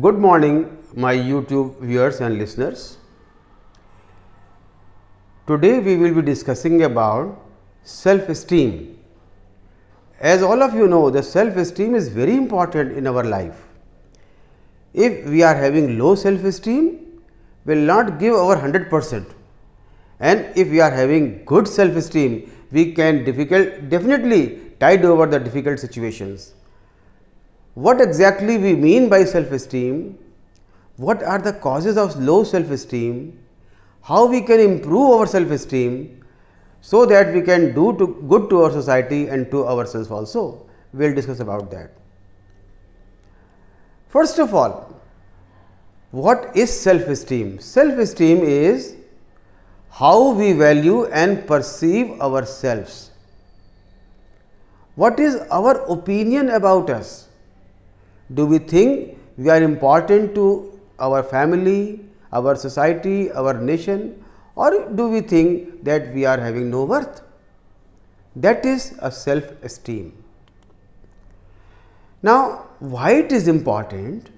Good morning, my YouTube viewers and listeners. Today we will be discussing about self-esteem. As all of you know, the self-esteem is very important in our life. If we are having low self-esteem, we will not give our 100%, and if we are having good self-esteem, we can definitely tide over the difficult situations. What exactly we mean by self-esteem? What are the causes of low self-esteem? How we can improve our self-esteem so that we can do good to our society and to ourselves also? We will discuss about that. First of all, what is self-esteem? Self-esteem is how we value and perceive ourselves. What is our opinion about us? Do we think we are important to our family, our society, our nation, or do we think that we are having no worth? That is a self-esteem. Now, why it is important?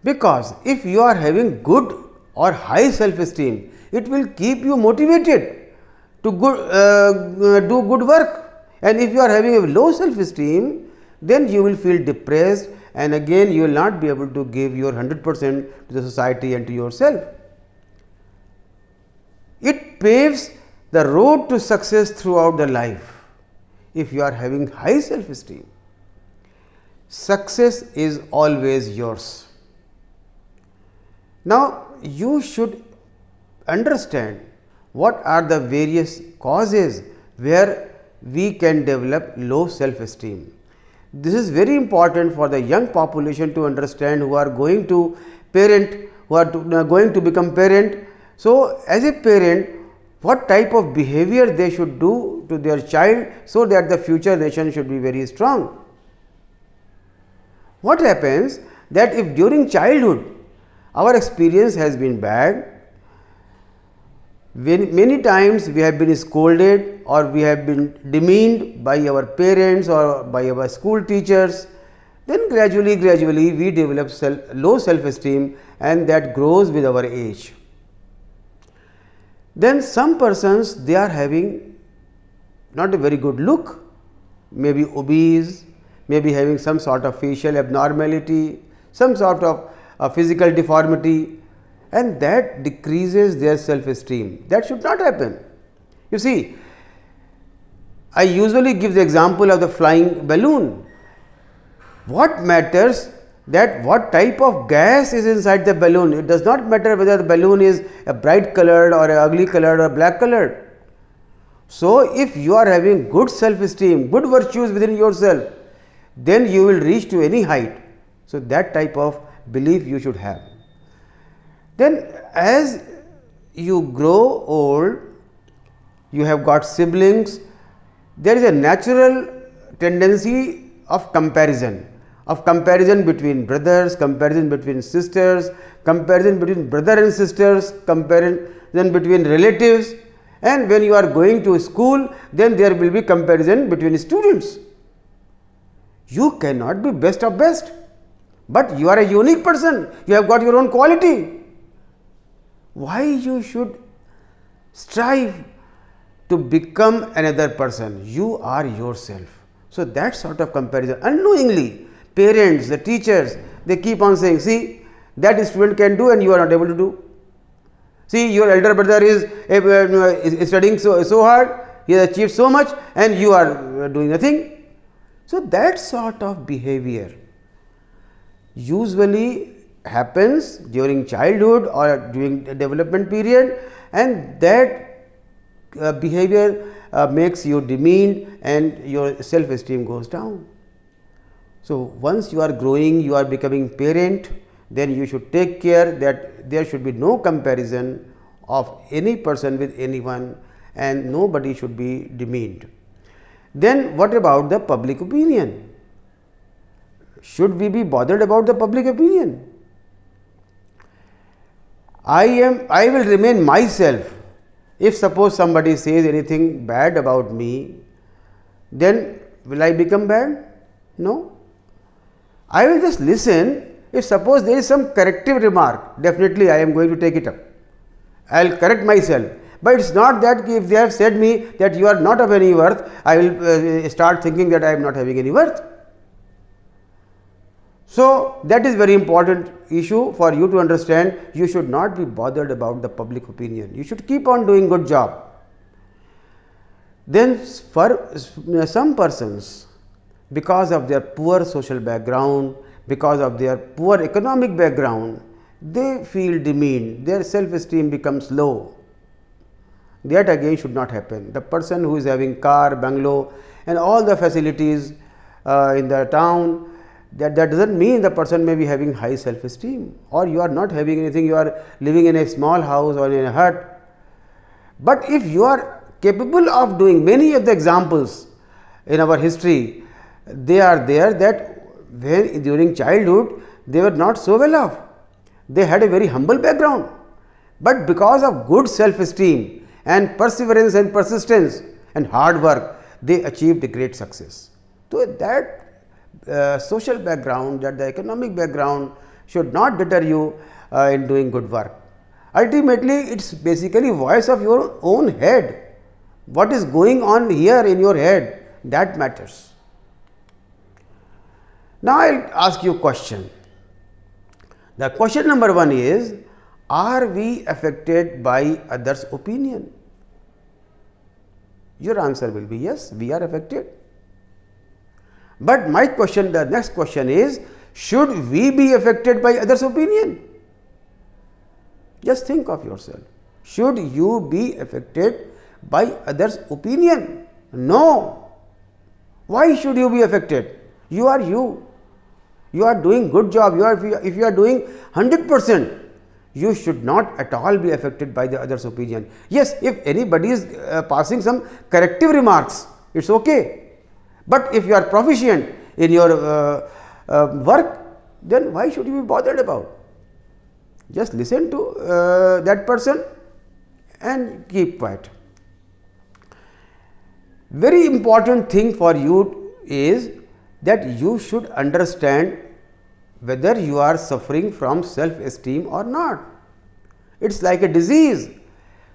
Because if you are having good or high self-esteem, it will keep you motivated to do good work, and if you are having a low self-esteem, then you will feel depressed, and again you will not be able to give your 100% to the society and to yourself. It paves the road to success throughout the life. If you are having high self-esteem, success is always yours. Now, you should understand what are the various causes where we can develop low self-esteem. This is very important for the young population to understand, who are going to parent, who are going to become parent. So, as a parent, what type of behavior they should do to their child, so that the future nation should be very strong. What happens that if during childhood our experience has been bad, many times we have been scolded or we have been demeaned by our parents or by our school teachers, then gradually we develop low self-esteem, and that grows with our age. Then some persons, they are having not a very good look, maybe obese, maybe having some sort of facial abnormality, some sort of physical deformity, and that decreases their self-esteem. That should not happen. You see, I usually give the example of the flying balloon. What matters that what type of gas is inside the balloon? It does not matter whether the balloon is a bright colored or a ugly colored or black colored. So, if you are having good self-esteem, good virtues within yourself, then you will reach to any height. So, that type of belief you should have. Then as you grow old, you have got siblings, there is a natural tendency of comparison between brothers, comparison between sisters, comparison between brother and sisters, comparison between relatives, and when you are going to school, then there will be comparison between students. You cannot be best of best, but you are a unique person, you have got your own quality. Why you should strive to become another person? You are yourself. So, that sort of comparison, unknowingly, parents, the teachers, they keep on saying, see, that student can do and you are not able to do. See, your elder brother is studying so hard, he has achieved so much, and you are doing nothing. So, that sort of behavior usually happens during childhood or during the development period, and that behavior makes you demeaned and your self-esteem goes down. So, once you are growing, you are becoming parent, then you should take care that there should be no comparison of any person with anyone, and nobody should be demeaned. Then what about the public opinion? Should we be bothered about the public opinion? I will remain myself. If suppose somebody says anything bad about me, then will I become bad? No. I will just listen. If suppose there is some corrective remark, definitely I am going to take it up. I will correct myself. But it is not that if they have said me that you are not of any worth, I will start thinking that I am not having any worth. So, that is very important issue for you to understand. You should not be bothered about the public opinion. You should keep on doing good job. Then for some persons, because of their poor social background, because of their poor economic background, they feel demeaned, their self-esteem becomes low. That again should not happen. The person who is having car, bungalow and all the facilities in the town, that doesn't mean the person may be having high self-esteem, or you are not having anything, you are living in a small house or in a hut. But if you are capable of doing, many of the examples in our history, they are there that when during childhood they were not so well off, they had a very humble background, but because of good self-esteem and perseverance and persistence and hard work, they achieved a great success. So that social background, that the economic background should not deter you in doing good work. Ultimately, it is basically voice of your own head. What is going on here in your head, that matters. Now, I will ask you a question. The question number 1 is, are we affected by others' opinion? Your answer will be yes, we are affected. But my question, the next question is, should we be affected by others' opinion? Just think of yourself. Should you be affected by others' opinion? No. Why should you be affected? You are you. You are doing good job. If you are doing 100%, you should not at all be affected by the others' opinion. Yes, if anybody is passing some corrective remarks, it is okay. But if you are proficient in your work, then why should you be bothered about? Just listen to that person and keep quiet. Very important thing for you is that you should understand whether you are suffering from self-esteem or not. It is like a disease.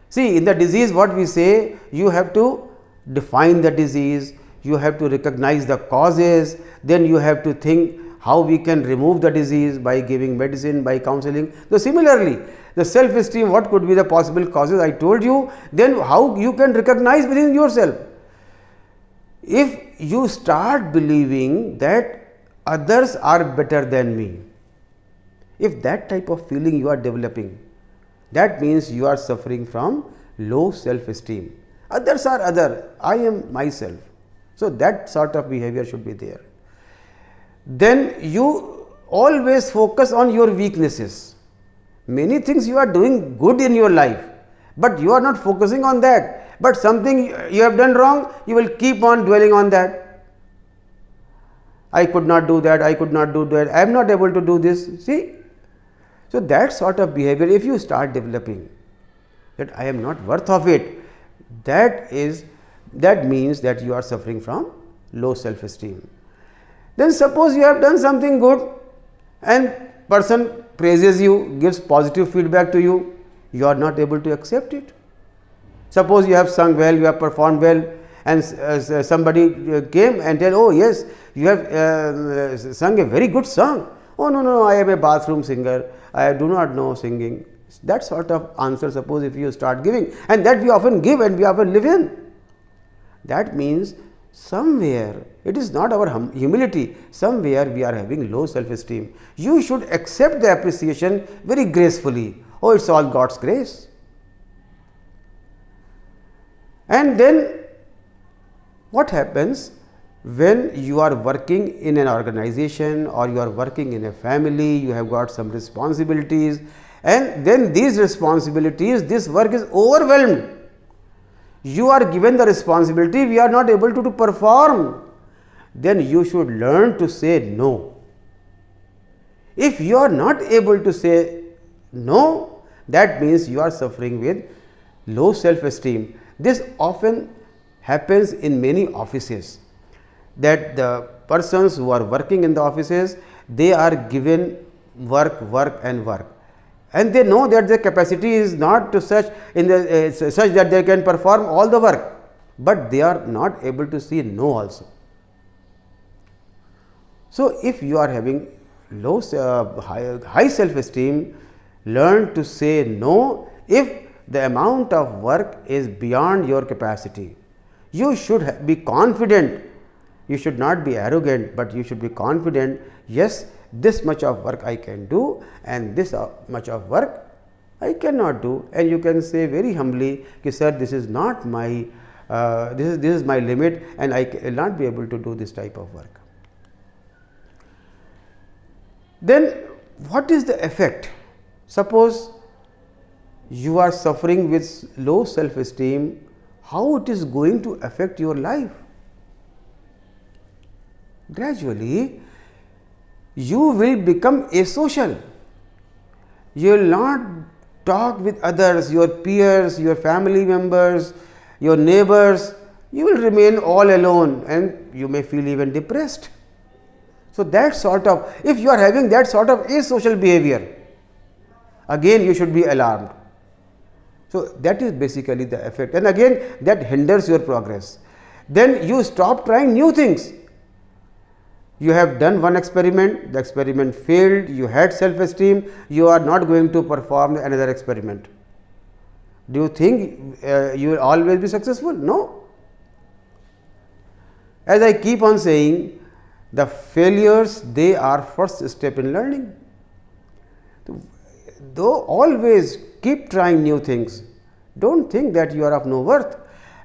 See, in the disease what we say, you have to define the disease, you have to recognize the causes, then you have to think how we can remove the disease by giving medicine, by counseling. So, similarly, the self-esteem, what could be the possible causes I told you, then how you can recognize within yourself. If you start believing that others are better than me, if that type of feeling you are developing, that means you are suffering from low self-esteem. Others are other, I am myself. So, that sort of behavior should be there. Then you always focus on your weaknesses. Many things you are doing good in your life, but you are not focusing on that. But something you have done wrong, you will keep on dwelling on that. I could not do that, I could not do that, I am not able to do this. See? So, that sort of behavior, if you start developing that I am not worth of it, that means that you are suffering from low self-esteem. Then suppose you have done something good and person praises you, gives positive feedback to you, you are not able to accept it. Suppose you have sung well, you have performed well, and somebody came and tell, oh yes, you have sung a very good song. Oh no, I am a bathroom singer, I do not know singing. That sort of answer, suppose if you start giving, and that we often give and we often live in. That means somewhere it is not our humility, somewhere we are having low self-esteem. You should accept the appreciation very gracefully. Oh, it is all God's grace. And then what happens when you are working in an organization or you are working in a family, you have got some responsibilities, and then these responsibilities, this work is overwhelmed. You are given the responsibility, we are not able to perform, then you should learn to say no. If you are not able to say no, that means you are suffering with low self-esteem. This often happens in many offices, that the persons who are working in the offices, they are given work, work and work, and they know that their capacity is not to such such that they can perform all the work, but they are not able to say no also. So, if you are having high self esteem, learn to say no if the amount of work is beyond your capacity. You should be confident, you should not be arrogant, but you should be confident, yes, this much of work I can do and this much of work I cannot do, and you can say very humbly, sir, this is not my this is my limit and I will not be able to do this type of work. Then what is the effect? Suppose you are suffering with low self esteem, how it is going to affect your life? Gradually you will become asocial. You will not talk with others, your peers, your family members, your neighbors. You will remain all alone and you may feel even depressed. So, that sort of, if you are having that sort of asocial behavior, again you should be alarmed. So, that is basically the effect, and again that hinders your progress. Then you stop trying new things. You have done one experiment, the experiment failed, you had self esteem, you are not going to perform another experiment. Do you think you will always be successful? No. As I keep on saying, the failures, they are first step in learning. Though always keep trying new things, don't think that you are of no worth.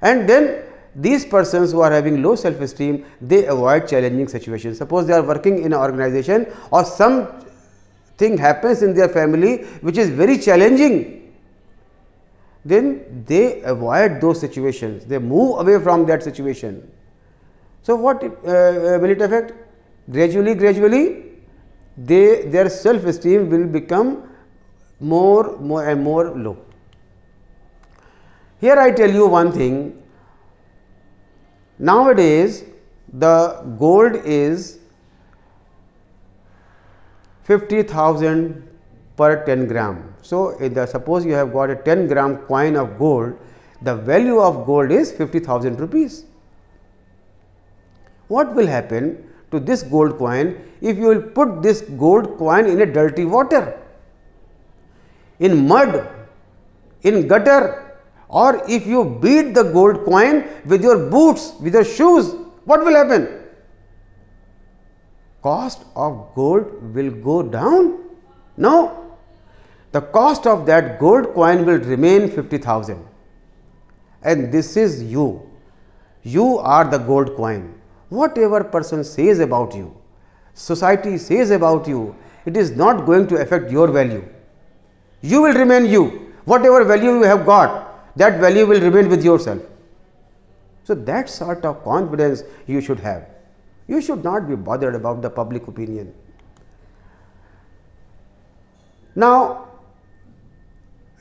And then these persons who are having low self esteem, they avoid challenging situations. Suppose they are working in an organization or something happens in their family which is very challenging, then they avoid those situations, they move away from that situation. So, what will it affect? Gradually their self esteem will become more and more low. Here I tell you one thing, nowadays the gold is 50,000 per 10 gram. So, suppose you have got a 10 gram coin of gold, the value of gold is 50,000 rupees. What will happen to this gold coin if you will put this gold coin in a dirty water, in mud, in gutter, or if you beat the gold coin with your boots, with your shoes? What will happen? Cost of gold will go down? No, the cost of that gold coin will remain 50,000, and this is you. You are the gold coin. Whatever person says about you, society says about you, it is not going to affect your value. You will remain you. Whatever value you have got, that value will remain with yourself. So, that sort of confidence you should have. You should not be bothered about the public opinion. Now,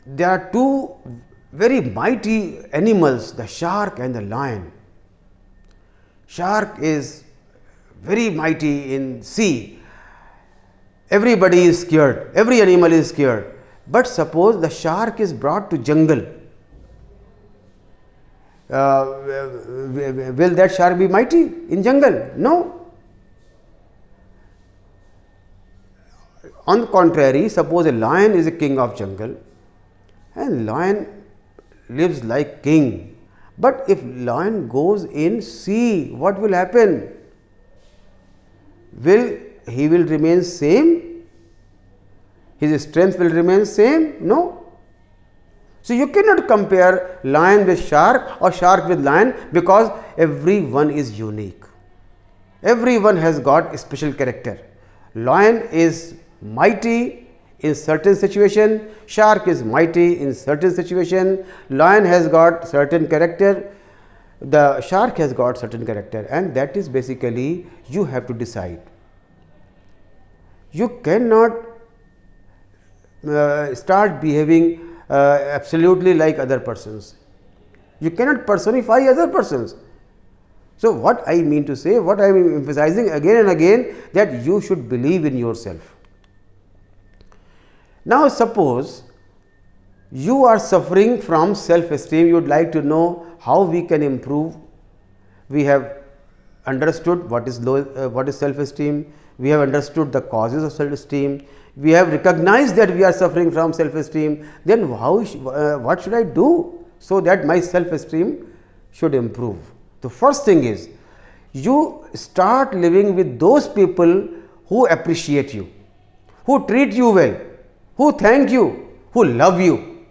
there are two very mighty animals, the shark and the lion. Shark is very mighty in sea. Everybody is scared, every animal is scared. But suppose the shark is brought to jungle, will that shark be mighty in jungle? No. On the contrary, suppose a lion is a king of jungle and lion lives like king. But if lion goes in sea, what will happen? He will remain same? His strength will remain same? No. So, you cannot compare lion with shark or shark with lion, because everyone is unique. Everyone has got a special character. Lion is mighty in certain situation, shark is mighty in certain situation, lion has got certain character, the shark has got certain character, and that is basically you have to decide. You cannot start behaving absolutely like other persons. You cannot personify other persons. So, what I mean to say, what I am emphasizing again and again, that you should believe in yourself. Now suppose you are suffering from self-esteem, you would like to know how we can improve. We have understood what is self-esteem, we have understood the causes of self-esteem, we have recognized that we are suffering from self-esteem. Then what should I do so that my self-esteem should improve? The first thing is, you start living with those people who appreciate you, who treat you well, who thank you, who love you.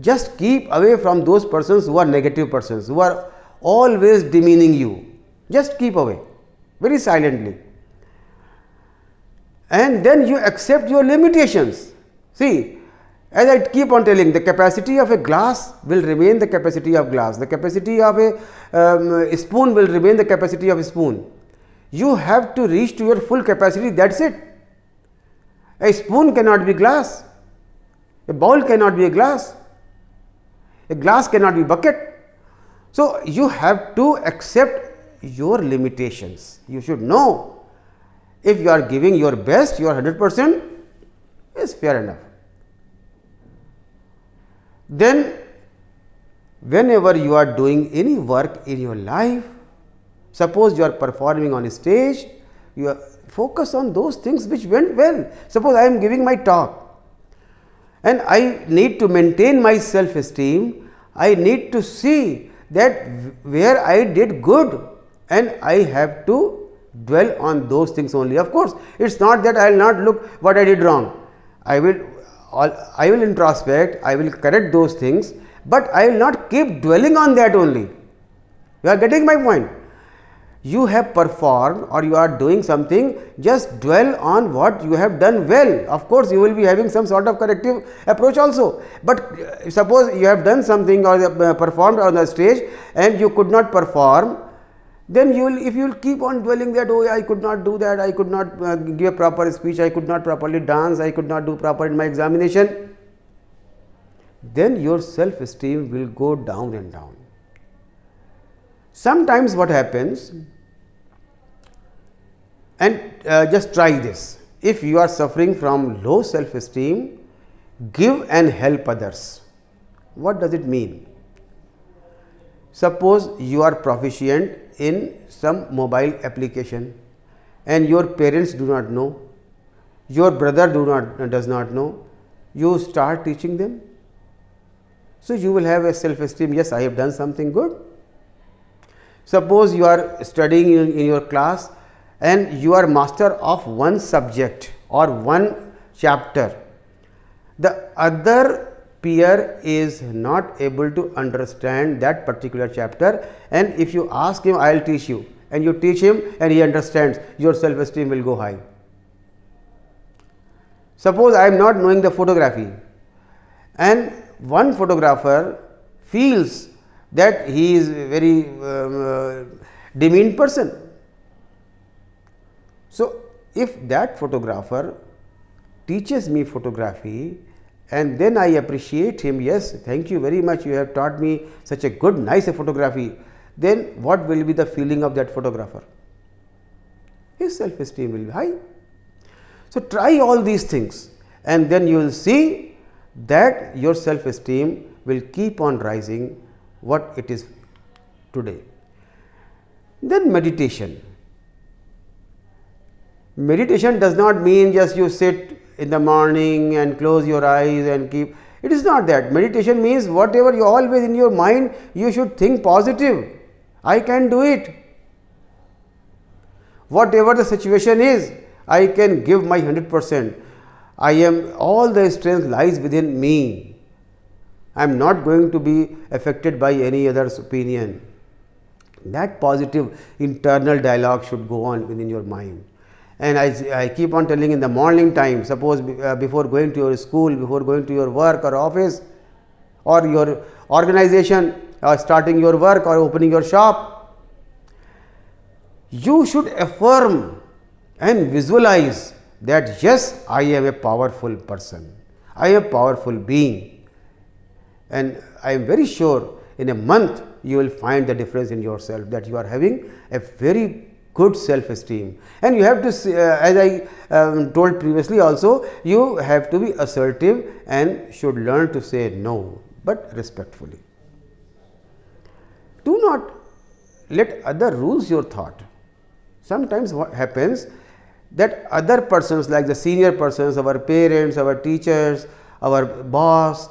Just keep away from those persons who are negative persons, who are always demeaning you. Just keep away very silently. And then you accept your limitations. See, as I keep on telling, the capacity of a glass will remain the capacity of glass. The capacity of a spoon will remain the capacity of a spoon. You have to reach to your full capacity, that's it. A spoon cannot be glass. A bowl cannot be a glass. A glass cannot be bucket. So, you have to accept your limitations. You should know, if you are giving your best, your 100% is fair enough. Then, whenever you are doing any work in your life, suppose you are performing on a stage, you are focus on those things which went well. Suppose I am giving my talk and I need to maintain my self-esteem, I need to see that where I did good, and I have to dwell on those things only. Of course, it is not that I will not look what I did wrong. I will introspect, I will correct those things, but I will not keep dwelling on that only. You are getting my point? You have performed or you are doing something, just dwell on what you have done well. Of course, you will be having some sort of corrective approach also, but suppose you have done something or performed on the stage and you could not perform, then if you will keep on dwelling that, oh, I could not do that, I could not give a proper speech, I could not properly dance, I could not do proper in my examination, then your self-esteem will go down and down. Sometimes what happens, and just try this, if you are suffering from low self-esteem, give and help others. What does it mean? Suppose you are proficient in some mobile application and your parents do not know, your brother does not know, you start teaching them. So, you will have a self-esteem, yes, I have done something good. Suppose you are studying in your class and you are master of one subject or one chapter, the other peer is not able to understand that particular chapter, and if you ask him, I will teach you, and you teach him and he understands, your self-esteem will go high. Suppose I am not knowing the photography and one photographer feels that he is a very demeaned person. So, if that photographer teaches me photography and then I appreciate him, yes, thank you very much, you have taught me such a good, nice photography, then what will be the feeling of that photographer? His self-esteem will be high. So, try all these things and then you will see that your self-esteem will keep on rising what it is today. Then meditation. Meditation does not mean just you sit in the morning and close your eyes and keep, it is not that. Meditation means whatever you always in your mind, you should think positive, I can do it. Whatever the situation is, I can give my 100%. All the strength lies within me. I am not going to be affected by any other's opinion. That positive internal dialogue should go on within your mind. And I keep on telling, in the morning time, suppose before going to your school, before going to your work or office or your organization or starting your work or opening your shop, you should affirm and visualize that yes, I am a powerful person, I am a powerful being, and I am very sure in a month you will find the difference in yourself, that you are having a very good self-esteem. And you have to, as I told previously also, you have to be assertive and should learn to say no, but respectfully. Do not let other rules your thought. Sometimes what happens that other persons, like the senior persons, our parents, our teachers, our boss,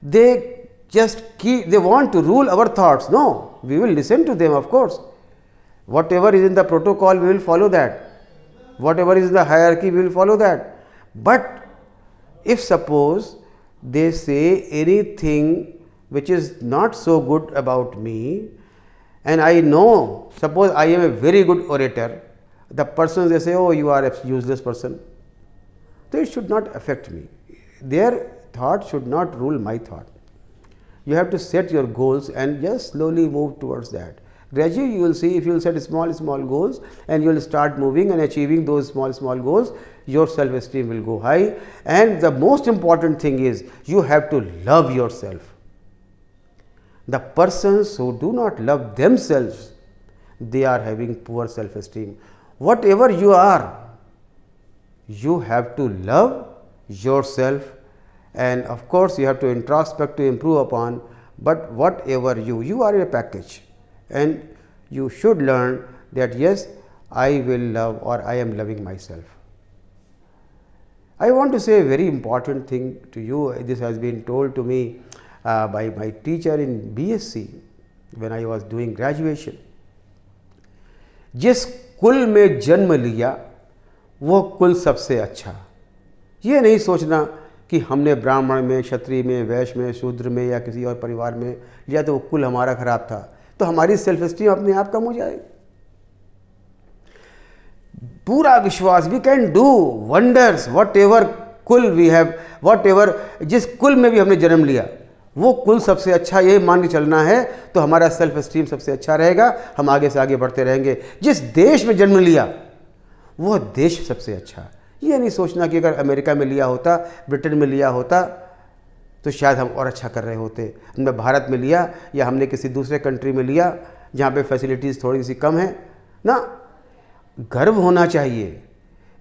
they just they want to rule our thoughts. No, we will listen to them, of course. Whatever is in the protocol, we will follow that. Whatever is in the hierarchy, we will follow that. But if suppose they say anything which is not so good about me, and I know, suppose I am a very good orator, the persons they say, oh, you are a useless person, so it should not affect me. Their thought should not rule my thought. You have to set your goals and just slowly move towards that. Gradually you will see, if you will set small goals and you will start moving and achieving those small goals, your self-esteem will go high. And the most important thing is, you have to love yourself. The persons who do not love themselves, they are having poor self-esteem. Whatever you are, you have to love yourself, and of course you have to introspect to improve upon. But whatever you are a package, and you should learn that yes, I will love, or I am loving myself. I want to say a very important thing to you. This has been told to me by my teacher in BSc when I was doing graduation. जिस कुल में जन्म लिया वो कुल सबसे अच्छा. ये नहीं सोचना कि हमने ब्राह्मण में, क्षत्रिय में, वैश्य में, शूद्र में या किसी और परिवार में लिया तो वो कुल हमारा खराब था, तो हमारी सेल्फ एस्टीम अपने आप कम हो जाएगी. पूरा विश्वास, we can do wonders whatever कुल वी हैव, वट एवर, जिस कुल में भी हमने जन्म लिया वो कुल सबसे अच्छा, ये मान के चलना है तो हमारा सेल्फ एस्टीम सबसे अच्छा रहेगा, हम आगे से आगे बढ़ते रहेंगे. जिस देश में जन्म लिया वो देश सबसे अच्छा. ये नहीं सोचना कि अगर अमेरिका में लिया होता, ब्रिटेन में लिया होता तो शायद हम और अच्छा कर रहे होते. हमने भारत में लिया या हमने किसी दूसरे कंट्री में लिया जहाँ पे फैसिलिटीज़ थोड़ी सी कम है ना. गर्व होना चाहिए.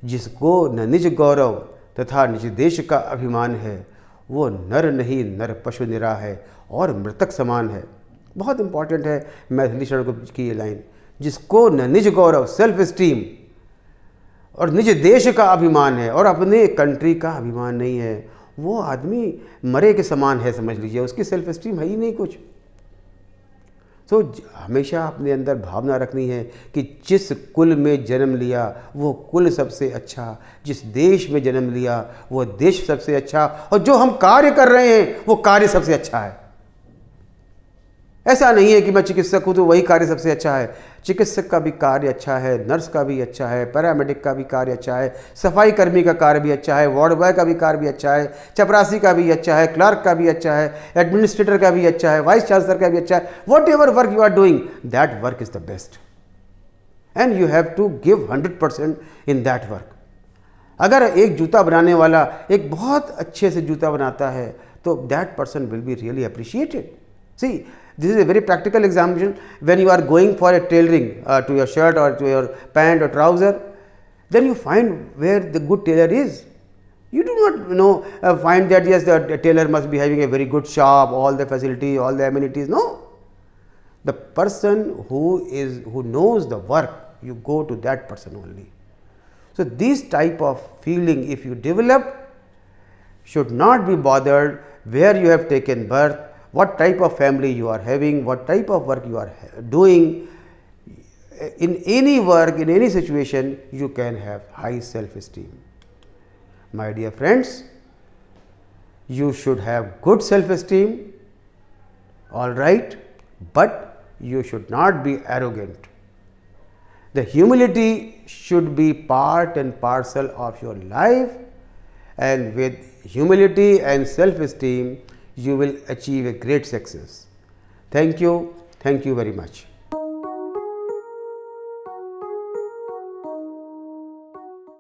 जिसको न निज गौरव तथा निज देश का अभिमान है, वो नर नहीं नर पशु निरा है और मृतक समान है. बहुत इंपॉर्टेंट है मैथिली शरण की ये लाइन. जिसको न निज गौरव, सेल्फ एस्टीम, और निज देश का अभिमान है और अपने कंट्री का अभिमान नहीं है, वो आदमी मरे के समान है, समझ लीजिए. उसकी सेल्फ एस्टीम है ही नहीं कुछ. तो हमेशा अपने अंदर भावना रखनी है कि जिस कुल में जन्म लिया वो कुल सबसे अच्छा, जिस देश में जन्म लिया वो देश सबसे अच्छा, और जो हम कार्य कर रहे हैं वो कार्य सबसे अच्छा है. ऐसा नहीं है कि मैं चिकित्सक हूँ तो वही कार्य सबसे अच्छा है. चिकित्सक का भी कार्य अच्छा है, नर्स का भी अच्छा है, पैरामेडिक का भी कार्य अच्छा है, सफाई कर्मी का कार्य भी अच्छा है, वार्ड बॉय का भी कार्य भी अच्छा है, चपरासी का भी अच्छा है, क्लर्क का भी अच्छा है, एडमिनिस्ट्रेटर का भी अच्छा है, वाइस चांसलर का भी अच्छा है. Whatever work you are doing, that work is the best and you have to give 100% in that work. अगर एक जूता बनाने वाला एक बहुत अच्छे से जूता बनाता है तो that person will be really appreciated. See, this is a very practical example. When you are going for a tailoring to your shirt or to your pant or trouser, then you find where the good tailor is. You do not find that yes, the tailor must be having a very good shop, all the facility, all the amenities. No, the person who knows the work, you go to that person only. So this type of feeling, if you develop, should not be bothered where you have taken birth, what type of family you are having, what type of work you are doing. In any work, in any situation, you can have high self-esteem. My dear friends, you should have good self-esteem, all right, but you should not be arrogant. The humility should be part and parcel of your life, and with humility and self-esteem, you will achieve a great success. Thank you very much.